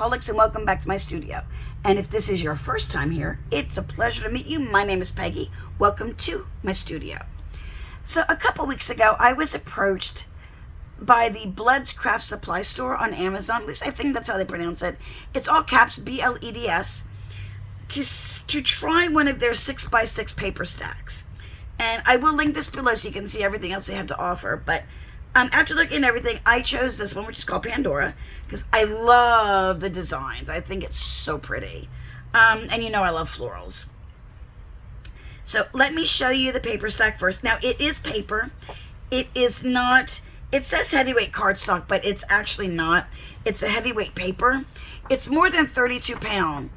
Craftsaholics, and welcome back to my studio. And if this is your first time here, it's a pleasure to meet you. My name is Peggy. Welcome to my studio. So a couple weeks ago, I was approached by the Bleds Craft Supply Store on Amazon. At least I think that's how they pronounce it. It's all caps, BLEDS, to try one of their 6x6 paper stacks. And I will link this below so you can see everything else they have to offer. But after looking at everything, I chose this one, which is called Pandora, because I love the designs. I think it's so pretty. And you know I love florals. So let me show you the paper stack first. Now, it is paper. It is not, it says heavyweight cardstock, but it's actually not. It's a heavyweight paper. It's more than 32 pounds,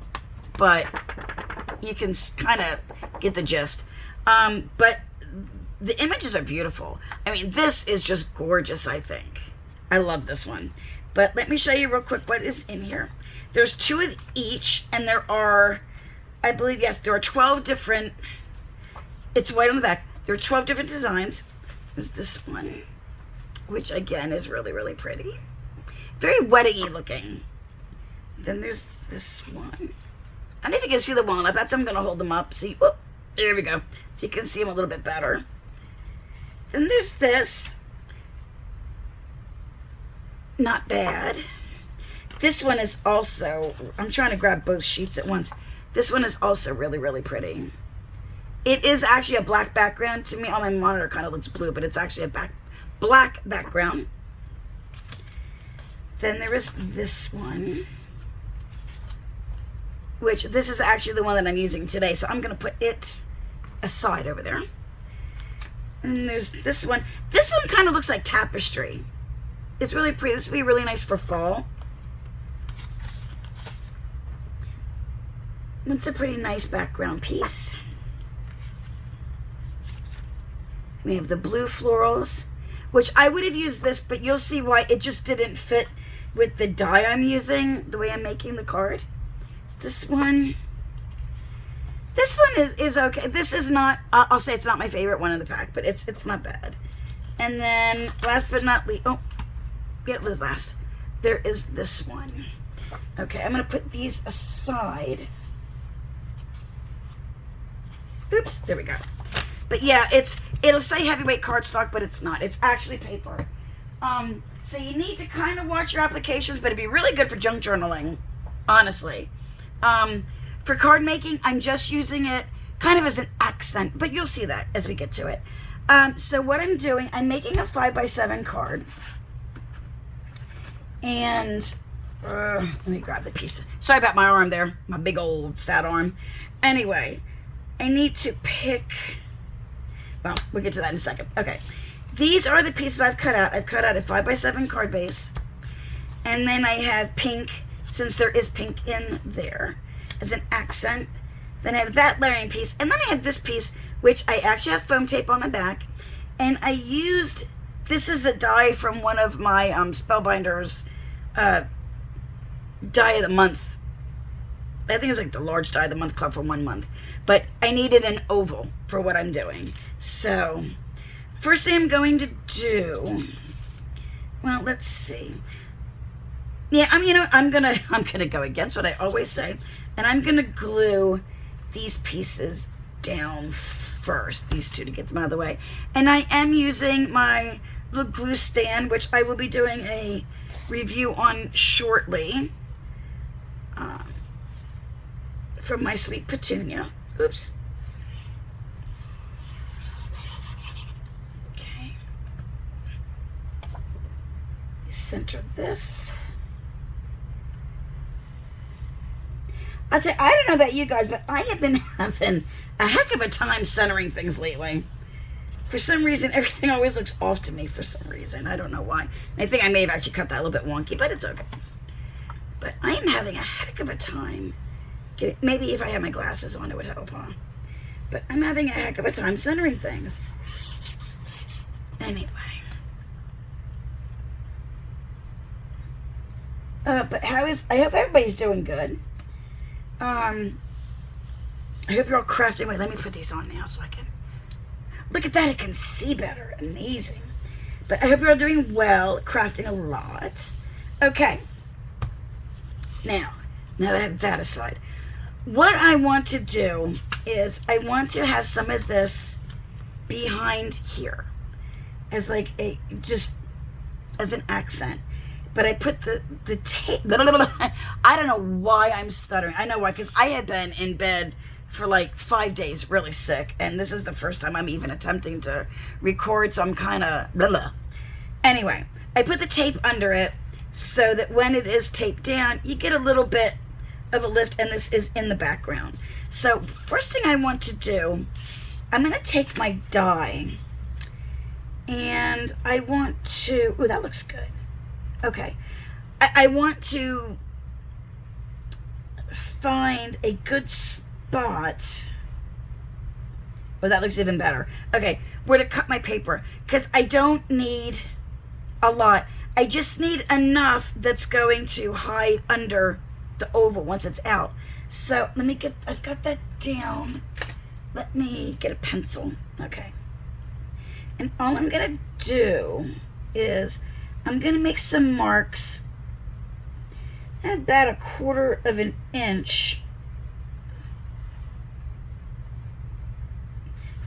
but you can kind of get the gist. But the images are beautiful. I mean, this is just gorgeous, I think. I love this one. But let me show you real quick what is in here. There's 2 of each, and there are, I believe, yes, there are 12 different, it's white on the back. There are 12 different designs. There's this one, which again is really, really pretty. Very wedding-y looking. Then there's this one. I don't know if you can see the walnut. That's why I'm going to hold them up. See, whoop, there we go. So you can see them a little bit better. Then there's this. Not bad. This one is also, I'm trying to grab both sheets at once. This one is also really, really pretty. It is actually a black background. To me, on my monitor, it kind of looks blue, but it's actually a black background. Then there is this one, which this is actually the one that I'm using today. So I'm going to put it aside over there. And there's this one. This one kind of looks like tapestry. It's really pretty. This would be really nice for fall. It's a pretty nice background piece. We have the blue florals, which I would have used this, but you'll see why it just didn't fit with the die I'm using, the way I'm making the card. It's this one. This one is okay. This is not, I'll say it's not my favorite one in the pack, but it's not bad. And then last but not least, oh, yeah, it was last. There is this one. Okay, I'm going to put these aside. Oops, there we go. But yeah, it'll say heavyweight cardstock, but it's not. It's actually paper. So you need to kind of watch your applications, but it'd be really good for junk journaling, honestly. For card making, I'm just using it kind of as an accent, but you'll see that as we get to it. So what I'm doing, I'm making a 5x7 card. And let me grab the piece. Sorry about my arm there, my big old fat arm. Anyway, I need to pick, well, we'll get to that in a second. Okay, these are the pieces I've cut out. I've cut out a 5x7 card base. And then I have pink, since there is pink in there, as an accent. Then I have that layering piece, and then I have this piece, which I actually have foam tape on the back, and I used, this is a die from one of my Spellbinders die of the month. I think it's like the large die of the month club for 1 month, but I needed an oval for what I'm doing. So first thing I'm going to do, well, let's see. Yeah, you know what? I'm gonna go against what I always say, and I'm gonna glue these pieces down first, these 2, to get them out of the way. And I am using my little glue stand, which I will be doing a review on shortly, from my Sweet Petunia. Oops. Okay. Center this. I'll tell you, I don't know about you guys, but I have been having a heck of a time centering things lately. For some reason, everything always looks off to me for some reason. I don't know why. I think I may have actually cut that a little bit wonky, but it's okay. But I am having a heck of a time. Maybe if I had my glasses on, it would help, huh? But I'm having a heck of a time centering things. Anyway. But I hope everybody's doing good. I hope you're all crafting. Wait, let me put these on now so I can look at that. I can see better. Amazing. But I hope you're all doing well, crafting a lot. Okay. Now that I have that aside, what I want to do is I want to have some of this behind here as like a, just as an accent. But I put the tape, I don't know why I'm stuttering. I know why, because I had been in bed for like 5 days really sick, and this is the first time I'm even attempting to record, so I'm kind of anyway. I put the tape under it so that when it is taped down, you get a little bit of a lift, and this is in the background. So first thing I want to do, I'm going to take my die, and I want to, oh, that looks good. Okay, I want to find a good spot. Oh, that looks even better. Okay, where to cut my paper, because I don't need a lot. I just need enough that's going to hide under the oval once it's out. So let me get, I've got that down. Let me get a pencil. Okay. And all I'm going to do is I'm going to make some marks about 1/4 of an inch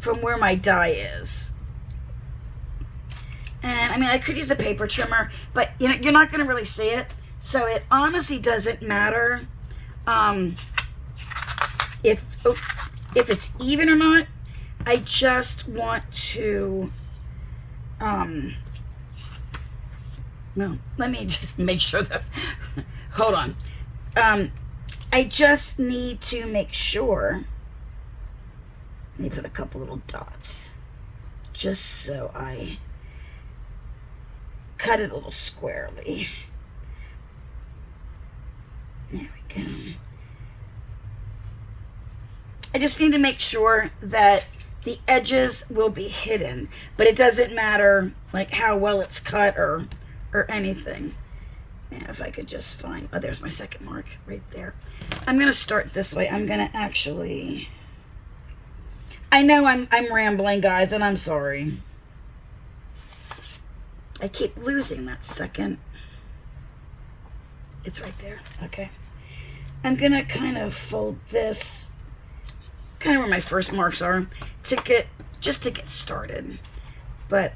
from where my die is. And I mean, I could use a paper trimmer, but you know, you're not going to really see it. So it honestly doesn't matter if it's even or not. I just want to, no, let me just make sure that, hold on. I just need to make sure, let me put a couple little dots, just so I cut it a little squarely. There we go. I just need to make sure that the edges will be hidden, but it doesn't matter like how well it's cut or anything. Yeah, if I could just find, oh, there's my second mark right there. I'm gonna start this way. I'm gonna actually, I know I'm rambling, guys, and I'm sorry. I keep losing that second. It's right there. Okay. I'm gonna kind of fold this kind of where my first marks are to get started. But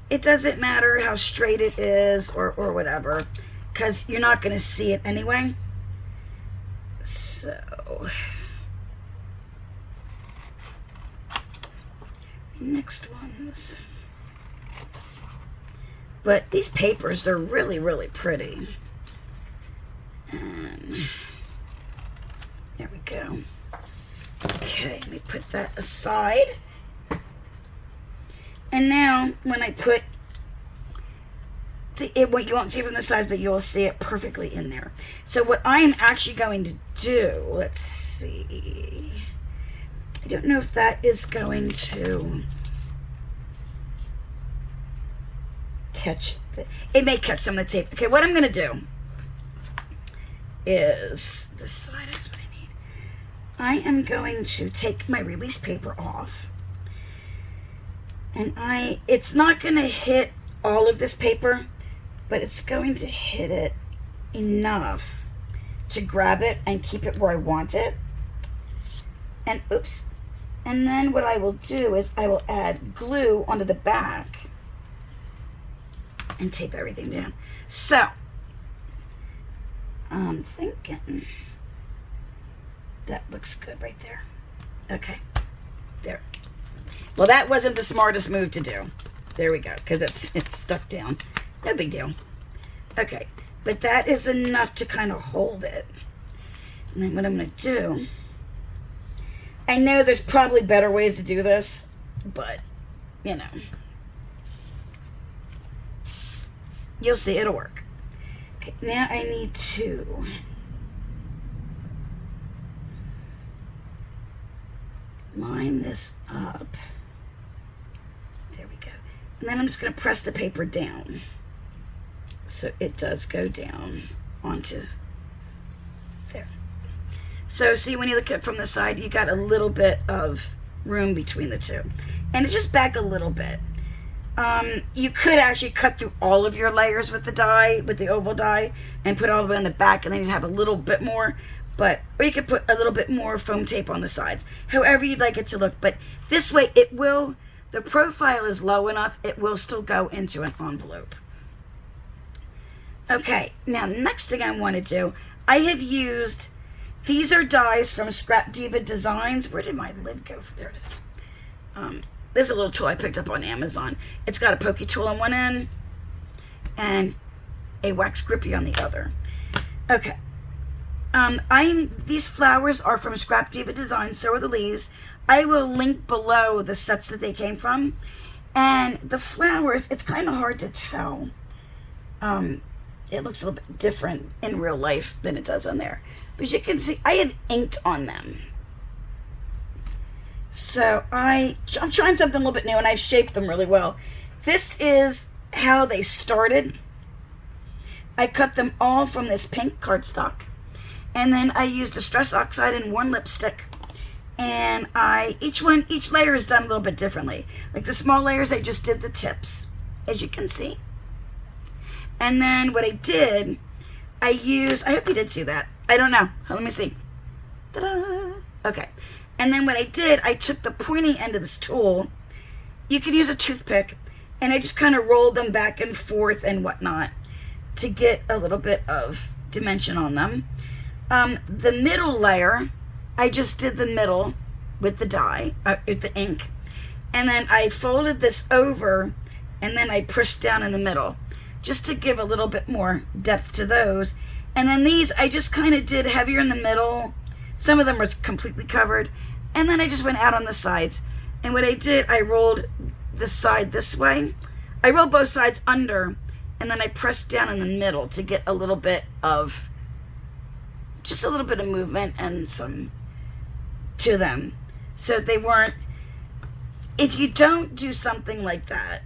it doesn't matter how straight it is or whatever, because you're not going to see it anyway. So next ones. But these papers, they're really, really pretty. And there we go. Okay, let me put that aside. And now, when I put what you won't see from the sides, but you'll see it perfectly in there. So what I am actually going to do, let's see. I don't know if that is going to catch it may catch some of the tape. Okay, what I'm going to do is this side is what I need. I am going to take my release paper off, and it's not going to hit all of this paper, but it's going to hit it enough to grab it and keep it where I want it. And oops. And then what I will do is I will add glue onto the back and tape everything down. So I'm thinking that looks good right there. Okay, there. Well, that wasn't the smartest move to do. There we go, because it's stuck down. No big deal. Okay, but that is enough to kind of hold it. And then what I'm going to do, I know there's probably better ways to do this, but, you know, you'll see, it'll work. Okay, now I need to line this up. There we go. And then I'm just going to press the paper down so it does go down onto there. So see, when you look at it from the side, you got a little bit of room between the two. And it's just back a little bit. You could actually cut through all of your layers with the die, with the oval die, and put it all the way on the back, and then you'd have a little bit more, or you could put a little bit more foam tape on the sides, however you'd like it to look. But this way it will, the profile is low enough, it will still go into an envelope. Okay, now the next thing I want to do, I have used, these are dies from Scrap Diva Designs. Where did my lid go? There it is. There's a little tool I picked up on Amazon. It's got a pokey tool on one end and a wax grippy on the other. Okay. These flowers are from Scrap Diva Designs, so are the leaves. I will link below the sets that they came from. And the flowers, it's kind of hard to tell. It looks a little bit different in real life than it does on there. But as you can see, I have inked on them. So I'm trying something a little bit new, and I've shaped them really well. This is how they started. I cut them all from this pink cardstock. And then I used Distress Oxide and Worn Lipstick. And each layer is done a little bit differently. Like the small layers, I just did the tips, as you can see. And then what I did, I hope you did see that. I don't know. Let me see. Ta-da! Okay. And then what I did, I took the pointy end of this tool. You could use a toothpick. And I just kind of rolled them back and forth and whatnot to get a little bit of dimension on them. The middle layer, I just did the middle with the die, with the ink. And then I folded this over, and then I pushed down in the middle, just to give a little bit more depth to those. And then these, I just kind of did heavier in the middle. Some of them were completely covered. And then I just went out on the sides. And what I did, I rolled the side this way. I rolled both sides under, and then I pressed down in the middle to get a little bit of, just a little bit of movement and some to them. So they weren't, if you don't do something like that,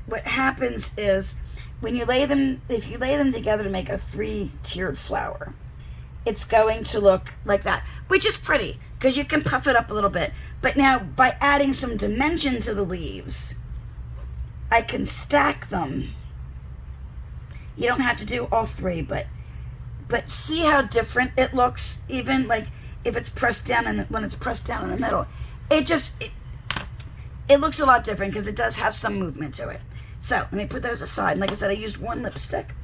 what happens is when you lay them, if you lay them together to make a 3-tiered flower, it's going to look like that, which is pretty because you can puff it up a little bit. But now by adding some dimension to the leaves, I can stack them. You don't have to do all 3, but see how different it looks, even like if it's pressed down and when it's pressed down in the middle, it looks a lot different because it does have some movement to it. So let me put those aside. And like I said, I used Worn Lipstick,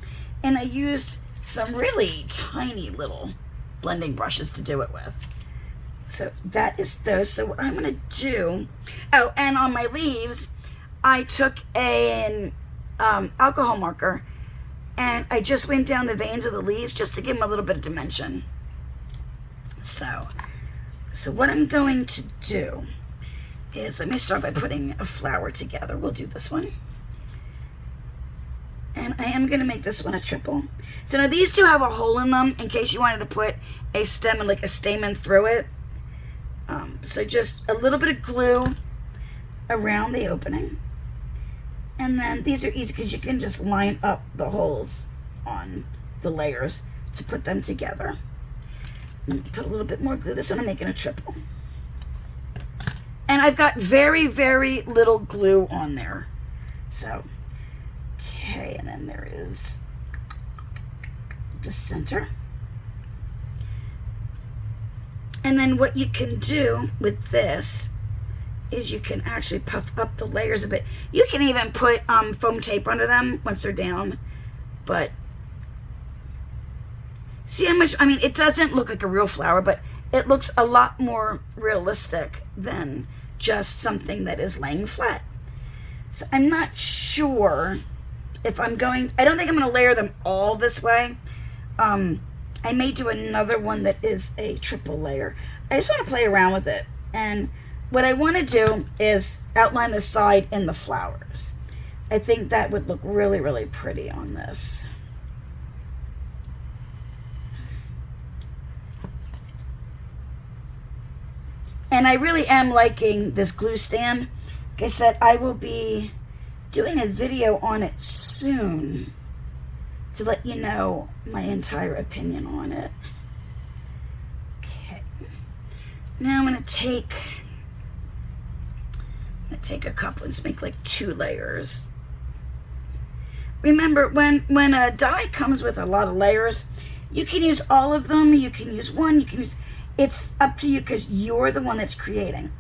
and I used some really tiny little blending brushes to do it with. So that is those. So what I'm going to do, oh, and on my leaves, I took an alcohol marker, and I just went down the veins of the leaves just to give them a little bit of dimension. So what I'm going to do is, let me start by putting a flower together. We'll do this one. And I am going to make this one a triple. So now these two have a hole in them in case you wanted to put a stem and like a stamen through it. So just a little bit of glue around the opening. And then these are easy because you can just line up the holes on the layers to put them together. Let me put a little bit more glue. This one I'm making a triple. And I've got very, very little glue on there. So, okay, and then there is the center. And then what you can do with this is you can actually puff up the layers a bit. You can even put foam tape under them once they're down. But see how much, I mean, it doesn't look like a real flower, but it looks a lot more realistic than just something that is laying flat. So I'm not sure if I'm going, I don't think I'm going to layer them all this way. I may do another one that is a triple layer. I just want to play around with it. And what I want to do is outline the side in the flowers. I think that would look really, really pretty on this. And I really am liking this glue stand. Like I said, I will be doing a video on it soon to let you know my entire opinion on it. Okay. Now I'm going to take a couple and just make like 2 layers remember, when a die comes with a lot of layers, you can use all of them, you can use one, you can use, it's up to you because you're the one that's creating.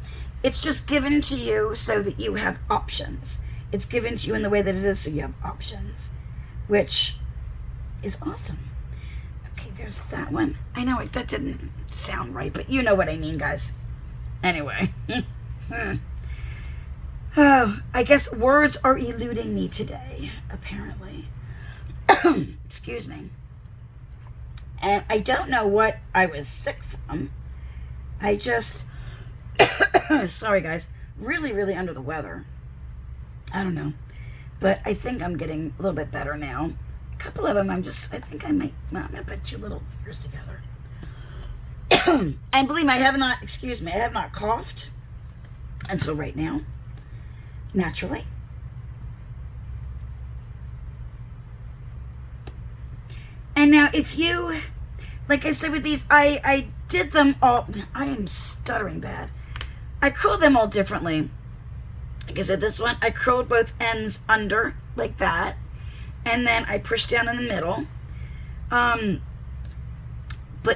It's just given to you so that you have options. It's given to you in the way that it is so you have options, which is awesome. Okay, there's that one. I know that didn't sound right, but you know what I mean, guys. Anyway. Oh, I guess words are eluding me today, apparently. Excuse me. And I don't know what I was sick from. I just, sorry guys, really, really under the weather. I don't know. But I think I'm getting a little bit better now. A couple of them, I think I might, well, I'm going to put 2 little ears together. And believe me, I have not coughed until right now, naturally. And now if you, like I said with these, I did them all, I am stuttering bad. I curled them all differently. Like I said, this one, I curled both ends under, like that. And then I pushed down in the middle. But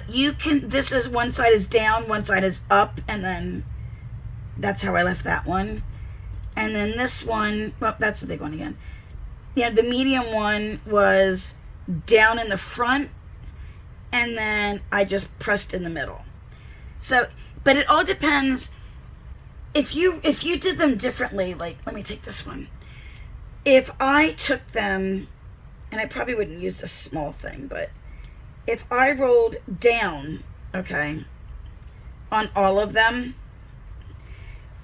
you can, this is, one side is down, one side is up, and then that's how I left that one. And then this one, well, that's the big one again. Yeah, the medium one was down in the front, and then I just pressed in the middle. So, but it all depends. If you did them differently, like, let me take this one. If I took them, and I probably wouldn't use this small thing, but if I rolled down, okay, on all of them,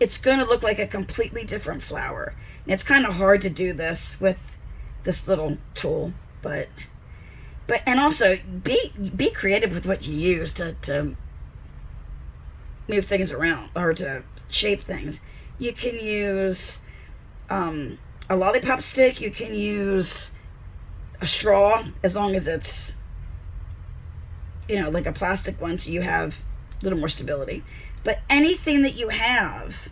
it's going to look like a completely different flower. And it's kind of hard to do this with this little tool, but and also be creative with what you use to move things around or to shape things. You can use a lollipop stick. You can use a straw, as long as it's, you know, like a plastic one, so you have a little more stability. But anything that you have.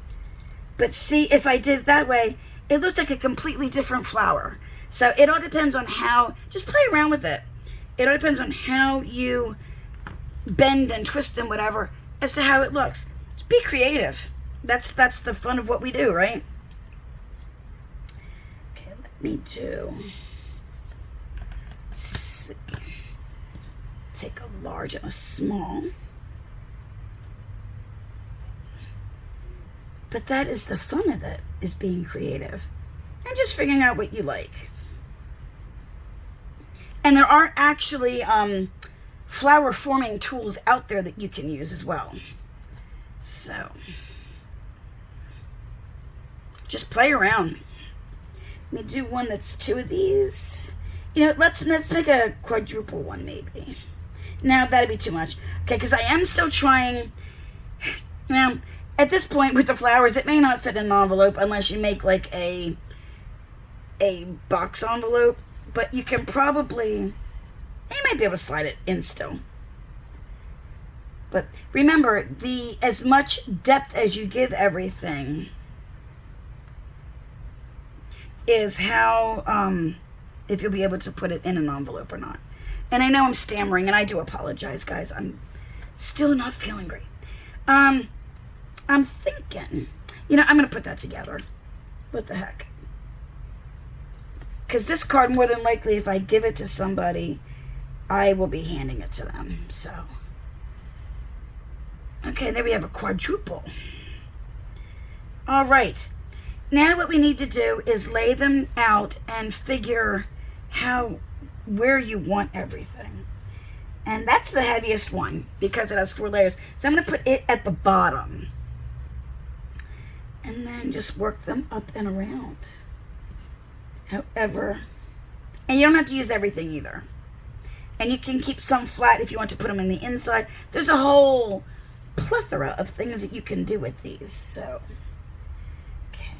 But see, if I did it that way, it looks like a completely different flower. So it all depends on how, just play around with it. It all depends on how you bend and twist and whatever as to how it looks. Just be creative. That's the fun of what we do, right? Okay, let me do, let's see. Take a large and a small. But that is the fun of it, is being creative and just figuring out what you like. And there are actually flower forming tools out there that you can use as well. So just play around. Let me do one that's 2 of these. You know, let's make a quadruple one maybe. Now that'd be too much. Okay, because I am still trying. Now, at this point with the flowers, it may not fit in an envelope unless you make like a box envelope. But you can probably, you might be able to slide it in still. But remember, as much depth as you give everything is how, if you'll be able to put it in an envelope or not. And I know I'm stammering, and I do apologize, guys. I'm still not feeling great. I'm thinking, you know, I'm going to put that together. What the heck? Because this card, more than likely, if I give it to somebody, I will be handing it to them. So, okay, there we have a quadruple. All right. Now what we need to do is lay them out and figure where you want everything. And that's the heaviest one because it has 4 layers. So I'm going to put it at the bottom. And then just work them up and around. However, and you don't have to use everything either. And you can keep some flat if you want to put them in the inside. There's a whole plethora of things that you can do with these. So, okay.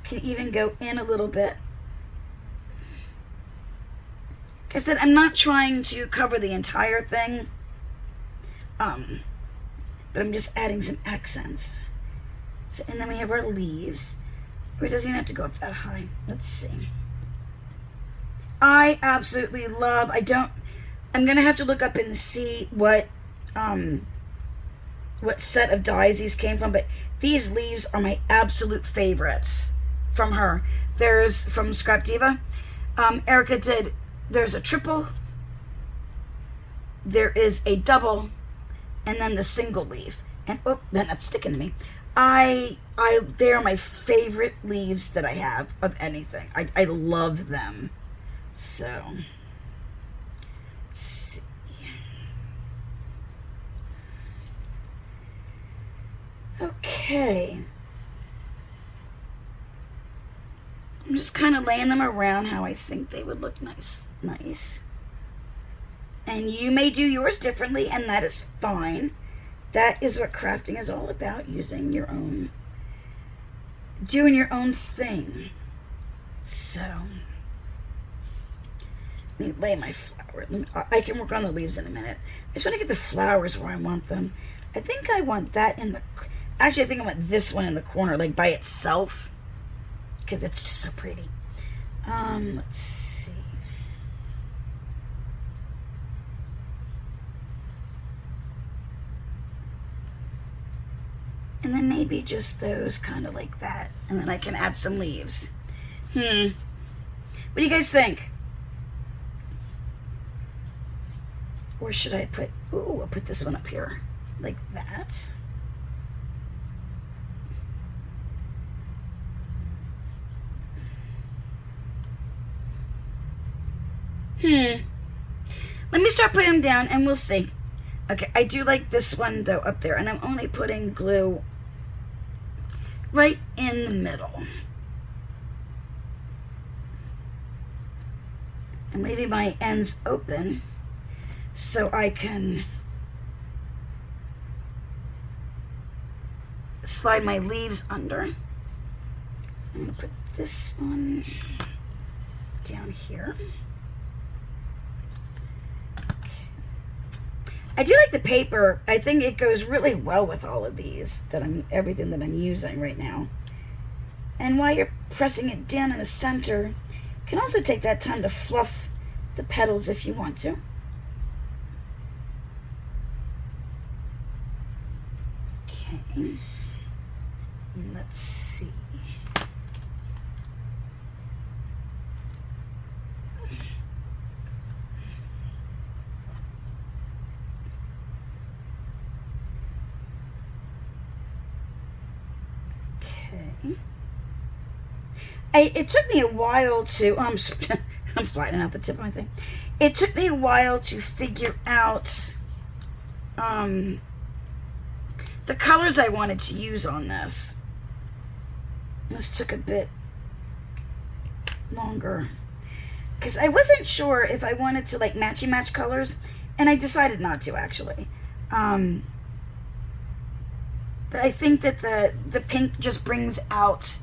Can even go in a little bit. Like I said, I'm not trying to cover the entire thing. But I'm just adding some accents. So, and then we have our leaves. Or it doesn't even have to go up that high. Let's see. I absolutely love, I'm going to have to look up and see what set of dies these came from, but these leaves are my absolute favorites from her. There's from Scrap Diva. Erica did, there's a triple, there is a double, and then the single leaf. And oh, then that's sticking to me. They are my favorite leaves that I have of anything. I love them. So, let's see. Okay. I'm just kind of laying them around how I think they would look nice. And you may do yours differently, and that is fine. That is what crafting is all about, doing your own thing. So, let me lay my flower. I can work on the leaves in a minute. I just want to get the flowers where I want them. I think I want that actually I think I want this one in the corner, like by itself, because it's just so pretty. Let's see. And then maybe just those kind of like that. And then I can add some leaves. What do you guys think? Or should I I'll put this one up here. Like that. Let me start putting them down and we'll see. Okay, I do like this one though up there, and I'm only putting glue right in the middle. I'm leaving my ends open so I can slide my leaves under. I'm going to put this one down here. Okay. I do like the paper. I think it goes really well with all of these, everything that I'm using right now. And while you're pressing it down in the center, you can also take that time to fluff the petals if you want to. Okay. Let's see. Okay. It took me a while to, I'm flattening out the tip of my thing. It took me a while to figure out the colors I wanted to use on this. This took a bit longer because I wasn't sure if I wanted to like match colors, and I decided not to actually. But I think that the pink just brings out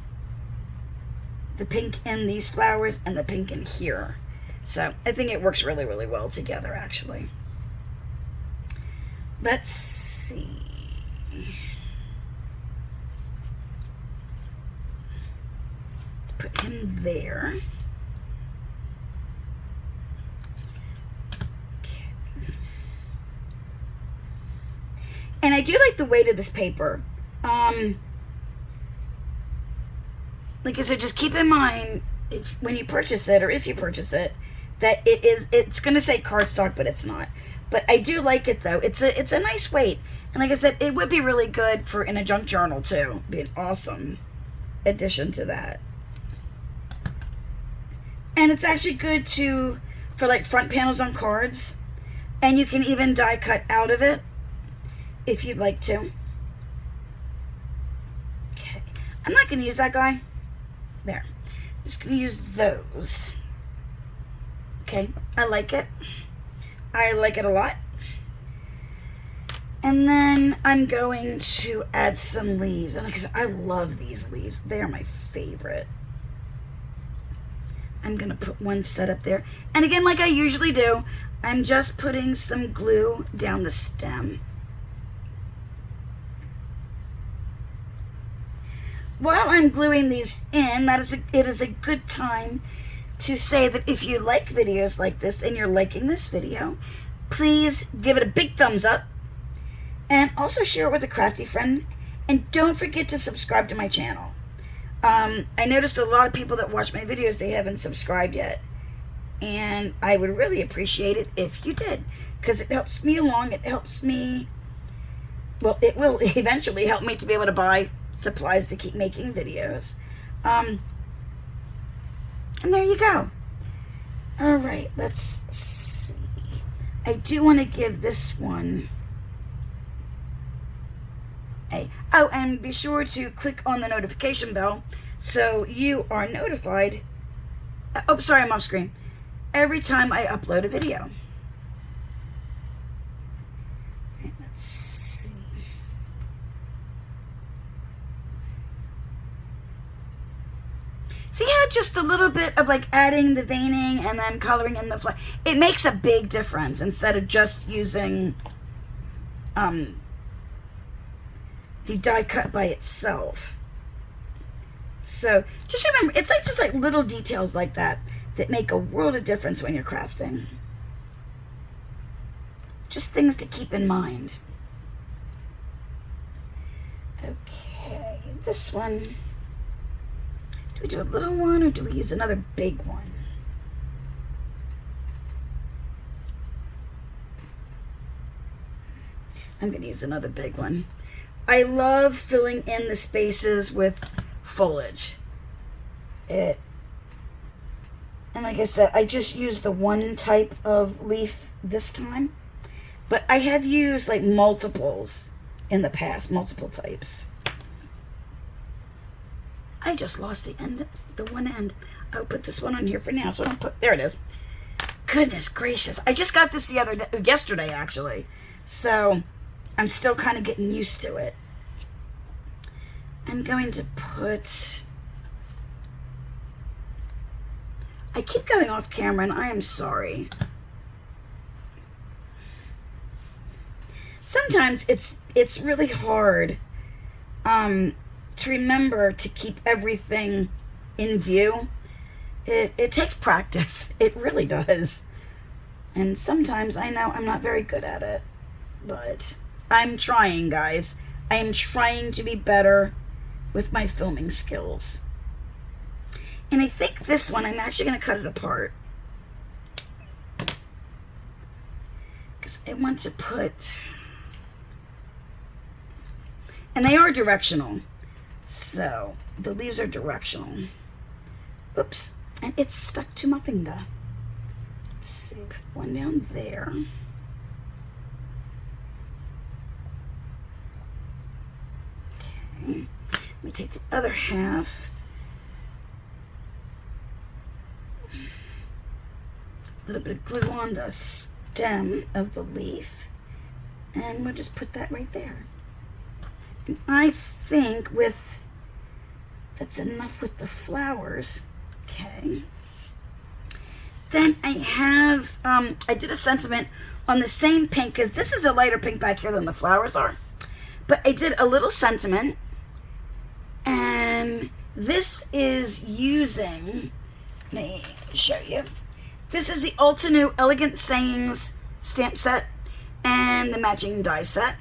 the pink in these flowers and the pink in here. So I think it works really, really well together actually. Let's see. Let's put him there. Okay. And I do like the weight of this paper. Like I said, just keep in mind when you purchase it, or if you purchase it, that it's going to say cardstock, but it's not. But I do like it though. It's a nice weight. And like I said, it would be really good for in a junk journal too. Be an awesome addition to that. And it's actually good for like front panels on cards. And you can even die cut out of it if you'd like to. Okay. I'm not going to use that guy. There. I'm just going to use those. Okay. I like it. I like it a lot. And then I'm going to add some leaves. And like I said, I love these leaves. They are my favorite. I'm going to put one set up there. And again, like I usually do, I'm just putting some glue down the stem. While I'm gluing these in, it is a good time to say that if you like videos like this and you're liking this video, please give it a big thumbs up and also share it with a crafty friend. And don't forget to subscribe to my channel. I noticed a lot of people that watch my videos, they haven't subscribed yet. And I would really appreciate it if you did, because it helps me along. It helps me, well, it will eventually help me to be able to buy supplies to keep making videos. And there you go. All right, let's see. I do want to give this one a... Oh, and be sure to click on the notification bell so you are notified. Oh, sorry, I'm off screen. Every time I upload a video. Right, let's see. See how just a little bit of like adding the veining and then coloring in the flag, it makes a big difference instead of just using the die cut by itself. So just remember, it's like just like little details like that that make a world of difference when you're crafting. Just things to keep in mind. Okay, this one. Do we do a little one or do we use another big one? I'm going to use another big one. I love filling in the spaces with foliage. And like I said, I just used the one type of leaf this time. But I have used like multiples in the past, multiple types. I just lost the end, the one end. I'll put this one on here for now. So I don't put, there it is. Goodness gracious. I just got this yesterday actually. So I'm still kind of getting used to it. I'm going to put... I keep going off camera and I am sorry. Sometimes it's really hard to remember to keep everything in view. It takes practice. It really does. And sometimes I know I'm not very good at it. But I'm trying, guys. I am trying to be better with my filming skills. And I think this one, I'm actually going to cut it apart. Because I want to put... And they are directional. So, the leaves are directional. Oops. And it's stuck to my finger. Let's see. Put one down there. Okay. Let me take the other half. A little bit of glue on the stem of the leaf. And we'll just put that right there. And I think that's enough with the flowers. Okay. Then I have, I did a sentiment on the same pink, because this is a lighter pink back here than the flowers are. But I did a little sentiment, and this is using, let me show you. This is the Altenew Elegant Sayings stamp set and the matching die set.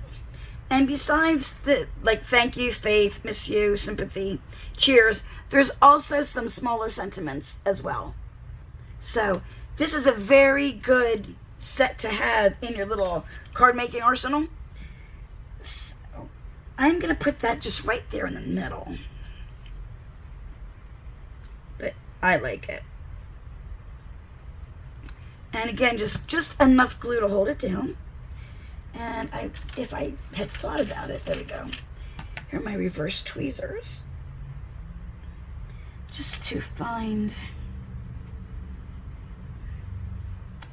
And besides the, like, thank you, faith, miss you, sympathy, cheers, there's also some smaller sentiments as well. So this is a very good set to have in your little card making arsenal. So I'm going to put that just right there in the middle. But I like it. And again, just enough glue to hold it down. And if I had thought about it, there we go. Here are my reverse tweezers. Just to find,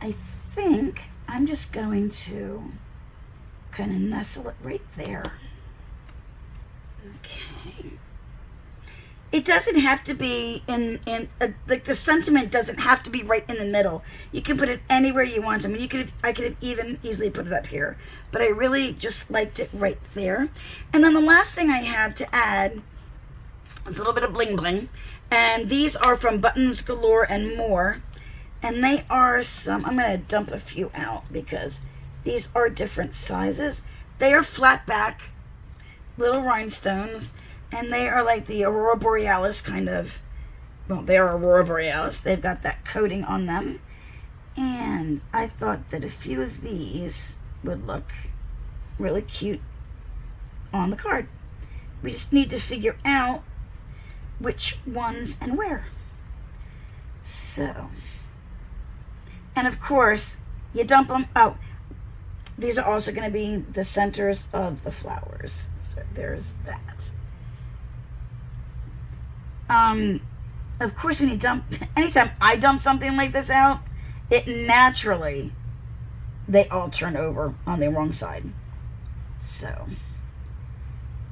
I think I'm just going to kind of nestle it right there. Okay. It doesn't have to be like the sentiment doesn't have to be right in the middle. You can put it anywhere you want. I mean, I could have even easily put it up here, but I really just liked it right there. And then the last thing I have to add It's a little bit of bling bling. And these are from Buttons Galore and More. And they are some, I'm going to dump a few out because these are different sizes. They are flat back, little rhinestones. And they are like the Aurora Borealis kind of, well, they are Aurora Borealis. They've got that coating on them. And I thought that a few of these would look really cute on the card. We just need to figure out which ones and where. So, and of course, you dump them out. These are also going to be the centers of the flowers. So there's that. Of course, when you dump, anytime I dump something like this out, it naturally, they all turn over on the wrong side. So,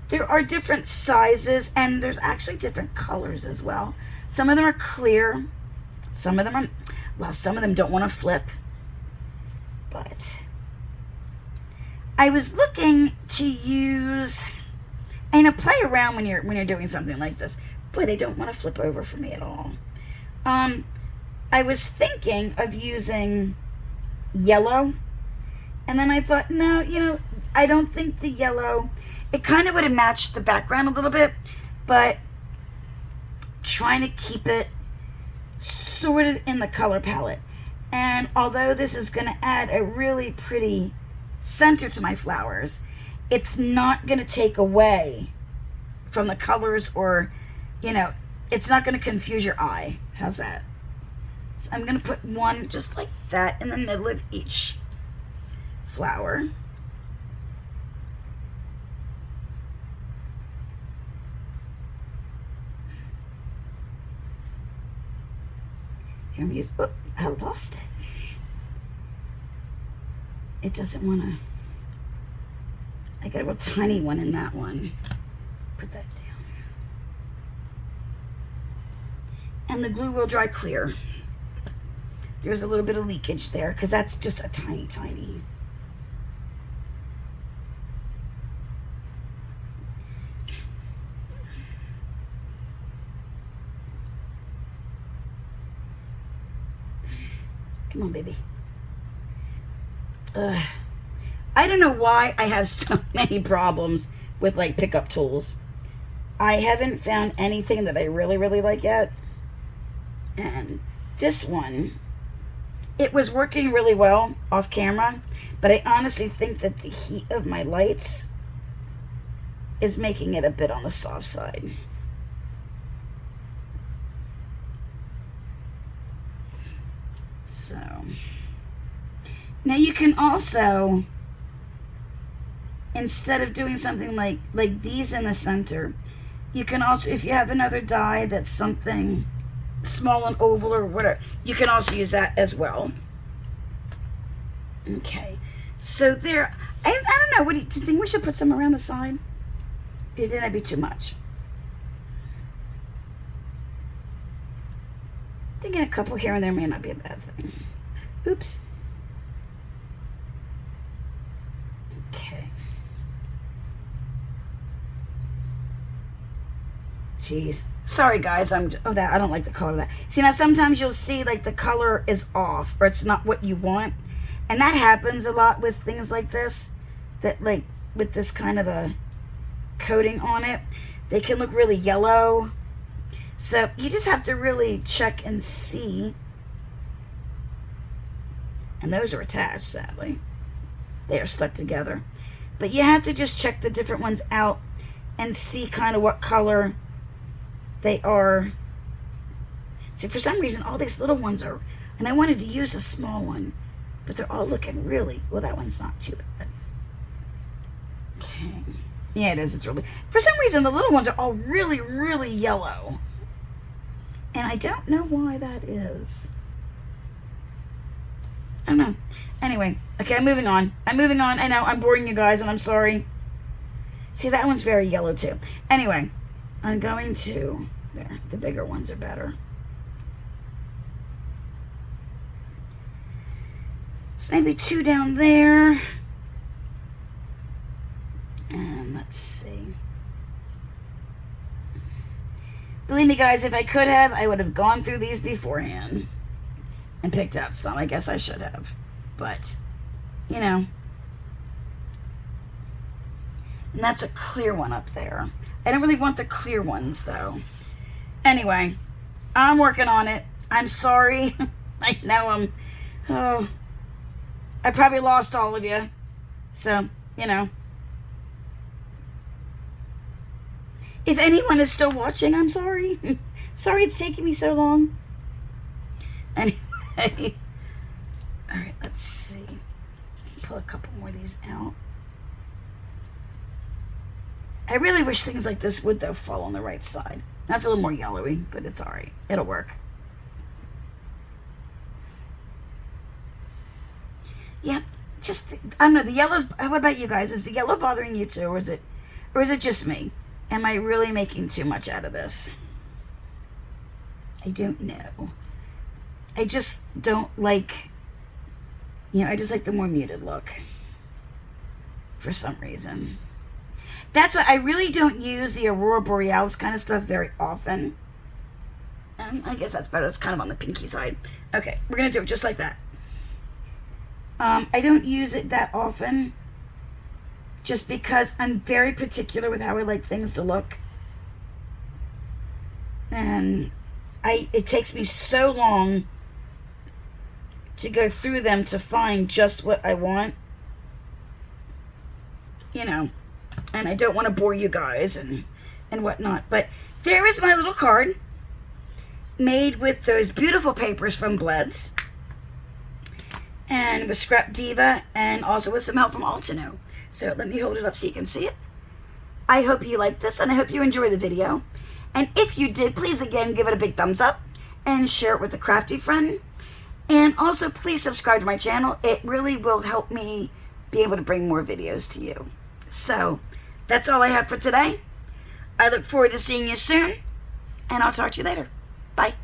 there are different sizes, and there's actually different colors as well. Some of them are clear. Some of them are, well, some of them don't want to flip. But I was looking to use, and play around when you're doing something like this. Boy, they don't want to flip over for me at all. I was thinking of using yellow, and then I thought, no, I don't think the yellow, it kind of would have matched the background a little bit, but trying to keep it sort of in the color palette. And although this is going to add a really pretty center to my flowers, it's not going to take away from the colors, or, it's not going to confuse your eye. How's that? So I'm going to put one just like that in the middle of each flower. Here I'm using, oh, I lost it. It doesn't want to, I got a real tiny one in that one. Put that down. And the glue will dry clear. There's a little bit of leakage there because that's just a tiny. Come on, baby. I don't know why I have so many problems with like pickup tools. I haven't found anything that I really like yet. And this one, it was working really well off camera, but I honestly think that the heat of my lights is making it a bit on the soft side. So, now you can also, instead of doing something like these in the center, you can also, if you have another die that's something small and oval or whatever, you can also use that as well. Okay, so there, I don't know, do you think we should put some around the side? Do you think that'd be too much? Thinking a couple here and there may not be a bad thing. Oops. Okay. Jeez. Sorry guys, I don't like the color of that. See, now sometimes you'll see like the color is off, or it's not what you want. And that happens a lot with things like this, that like with this kind of a coating on it, they can look really yellow. So you just have to really check and see. And those are attached, sadly. They are stuck together. But you have to just check the different ones out and see kind of what color they are. See, for some reason, all these little ones are, and I wanted to use a small one, but they're all looking really, well, that one's not too bad. Okay. Yeah, it is. It's really, for some reason, the little ones are all really yellow. And I don't know why that is. I don't know. Anyway, okay, I'm moving on. I know, I'm boring you guys, and I'm sorry. See, that one's very yellow, too. Anyway, I'm going to, there, the bigger ones are better. So maybe 2 down there. And let's see. Believe me, guys, if I could have, I would have gone through these beforehand and picked out some. I guess I should have. But, you know. And that's a clear one up there. I don't really want the clear ones, though. Anyway, I'm working on it. I'm sorry. I know I probably lost all of you. So, you know. If anyone is still watching, I'm sorry. Sorry it's taking me so long. Anyway. Alright, let's see. Pull a couple more of these out. I really wish things like this would, though, fall on the right side. That's a little more yellowy, but it's alright. It'll work. Yeah, just, I don't know, the yellow's, what about you guys? Is the yellow bothering you too, or is it just me? Am I really making too much out of this? I don't know. I just don't like, I just like the more muted look. For some reason. That's why I really don't use the Aurora Borealis kind of stuff very often. I guess that's better. It's kind of on the pinky side. Okay, we're going to do it just like that. I don't use it that often. Just because I'm very particular with how I like things to look. And it takes me so long to go through them to find just what I want. And I don't want to bore you guys and whatnot. But there is my little card made with those beautiful papers from Bleds. And with Scrap Diva and also with some help from Altino. So let me hold it up so you can see it. I hope you like this and I hope you enjoy the video. And if you did, please again give it a big thumbs up and share it with a crafty friend. And also please subscribe to my channel. It really will help me be able to bring more videos to you. So that's all I have for today. I look forward to seeing you soon. And I'll talk to you later. Bye.